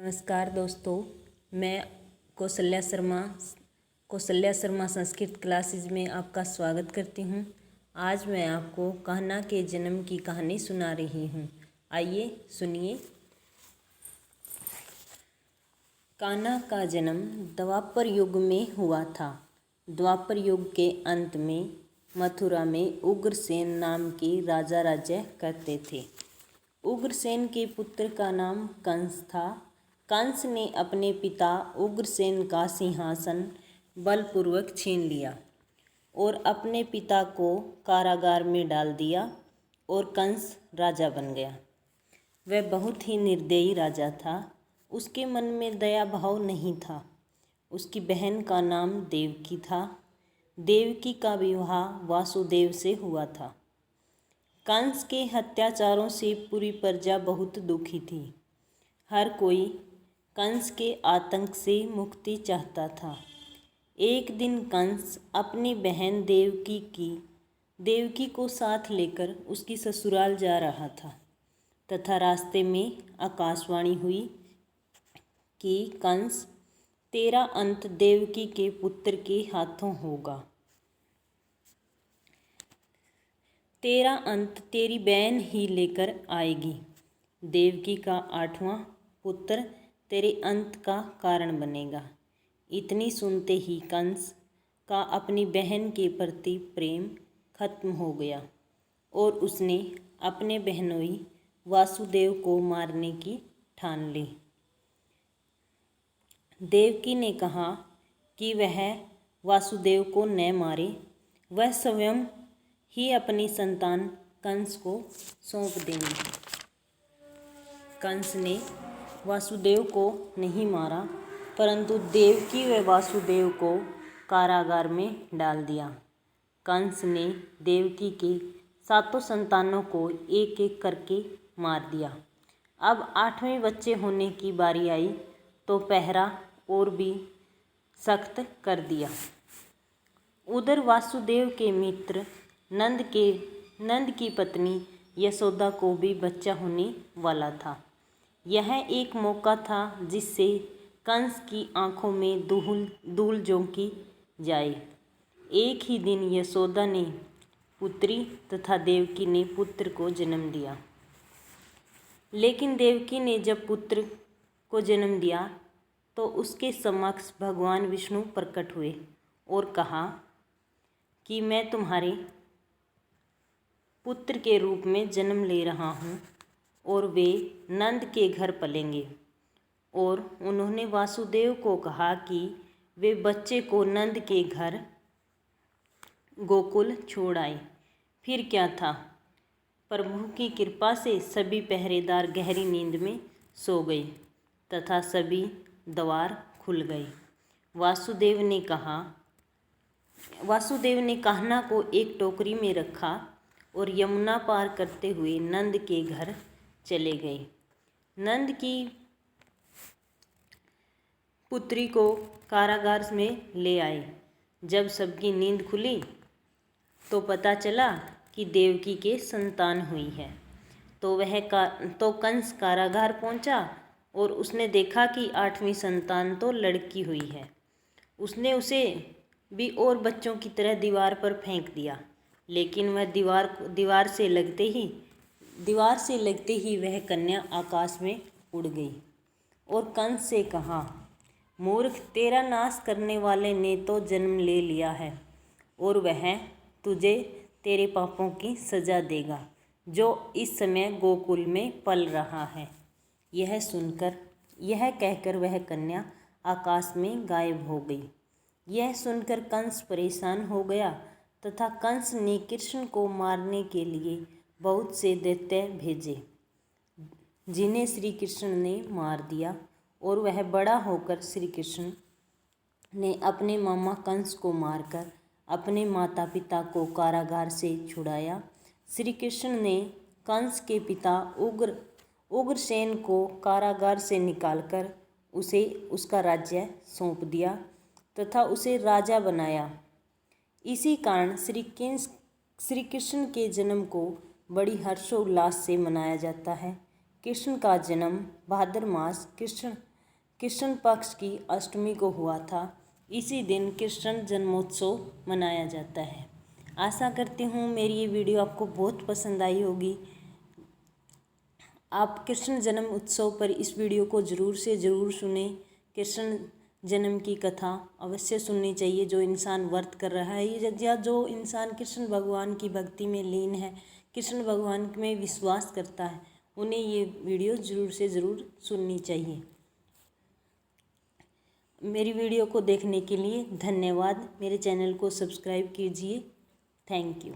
नमस्कार दोस्तों, मैं कौशल्या शर्मा संस्कृत क्लासेस में आपका स्वागत करती हूँ। आज मैं आपको कान्हा के जन्म की कहानी सुना रही हूँ। आइए सुनिए। कान्हा का जन्म द्वापर युग में हुआ था। द्वापर युग के अंत में मथुरा में उग्रसेन नाम के राजा राज्य करते थे। उग्रसेन के पुत्र का नाम कंस था। कंस ने अपने पिता उग्रसेन का सिंहासन बलपूर्वक छीन लिया और अपने पिता को कारागार में डाल दिया और कंस राजा बन गया। वह बहुत ही निर्दयी राजा था। उसके मन में दया भाव नहीं था। उसकी बहन का नाम देवकी था। देवकी का विवाह वासुदेव से हुआ था। कंस के अत्याचारों से पूरी प्रजा बहुत दुखी थी। हर कोई कंस के आतंक से मुक्ति चाहता था। एक दिन कंस अपनी बहन देवकी को साथ लेकर उसकी ससुराल जा रहा था तथा रास्ते में आकाशवाणी हुई कि कंस, तेरा अंत देवकी के पुत्र के हाथों होगा। तेरा अंत तेरी बहन ही लेकर आएगी। देवकी का 8वां पुत्र तेरे अंत का कारण बनेगा। इतनी सुनते ही कंस का अपनी बहन के प्रति प्रेम खत्म हो गया और उसने अपने बहनोई वासुदेव को मारने की ठान ली। देवकी ने कहा कि वह वासुदेव को न मारे, वह स्वयं ही अपनी संतान कंस को सौंप देंगी। कंस ने वासुदेव को नहीं मारा, परंतु देवकी व वासुदेव को कारागार में डाल दिया। कंस ने देवकी के 7 संतानों को एक एक करके मार दिया। अब 8वें बच्चे होने की बारी आई तो पहरा और भी सख्त कर दिया। उधर वासुदेव के मित्र नंद की पत्नी यशोदा को भी बच्चा होने वाला था। यह एक मौका था जिससे कंस की आंखों में धूल झोंकी जाए। एक ही दिन यशोदा ने पुत्री तथा देवकी ने पुत्र को जन्म दिया। लेकिन देवकी ने जब पुत्र को जन्म दिया तो उसके समक्ष भगवान विष्णु प्रकट हुए और कहा कि मैं तुम्हारे पुत्र के रूप में जन्म ले रहा हूँ और वे नंद के घर पलेंगे। और उन्होंने वासुदेव को कहा कि वे बच्चे को नंद के घर गोकुल छोड़ आए। फिर क्या था, प्रभु की कृपा से सभी पहरेदार गहरी नींद में सो गए तथा सभी द्वार खुल गए। वासुदेव ने कान्हा को एक टोकरी में रखा और यमुना पार करते हुए नंद के घर चले गए। नंद की पुत्री को कारागार में ले आए। जब सबकी नींद खुली तो पता चला कि देवकी के संतान हुई है। तो कंस कारागार पहुंचा और उसने देखा कि 8वीं संतान तो लड़की हुई है। उसने उसे भी और बच्चों की तरह दीवार पर फेंक दिया, लेकिन वह दीवार से लगते ही वह कन्या आकाश में उड़ गई और कंस से कहा, मूर्ख, तेरा नाश करने वाले ने तो जन्म ले लिया है और वह तुझे तेरे पापों की सजा देगा जो इस समय गोकुल में पल रहा है। यह कहकर वह कन्या आकाश में गायब हो गई। यह सुनकर कंस परेशान हो गया तथा कंस ने कृष्ण को मारने के लिए बहुत से दैत्य भेजे, जिन्हें श्री कृष्ण ने मार दिया और वह बड़ा होकर श्री कृष्ण ने अपने मामा कंस को मारकर अपने माता पिता को कारागार से छुड़ाया। श्री कृष्ण ने कंस के पिता उग्रसेन को कारागार से निकालकर उसे उसका राज्य सौंप दिया तथा उसे राजा बनाया। इसी कारण श्री कृष्ण के जन्म को बड़ी हर्षोल्लास से मनाया जाता है। कृष्ण का जन्म भाद्र मास कृष्ण कृष्ण पक्ष की अष्टमी को हुआ था। इसी दिन कृष्ण जन्मोत्सव मनाया जाता है। आशा करती हूँ मेरी ये वीडियो आपको बहुत पसंद आई होगी। आप कृष्ण जन्म उत्सव पर इस वीडियो को ज़रूर से ज़रूर सुने। कृष्ण जन्म की कथा अवश्य सुननी चाहिए। जो इंसान व्रत कर रहा है या जो इंसान कृष्ण भगवान की भक्ति में लीन है, कृष्ण भगवान में विश्वास करता है, उन्हें ये वीडियो ज़रूर से ज़रूर सुननी चाहिए। मेरी वीडियो को देखने के लिए धन्यवाद। मेरे चैनल को सब्सक्राइब कीजिए। Thank you.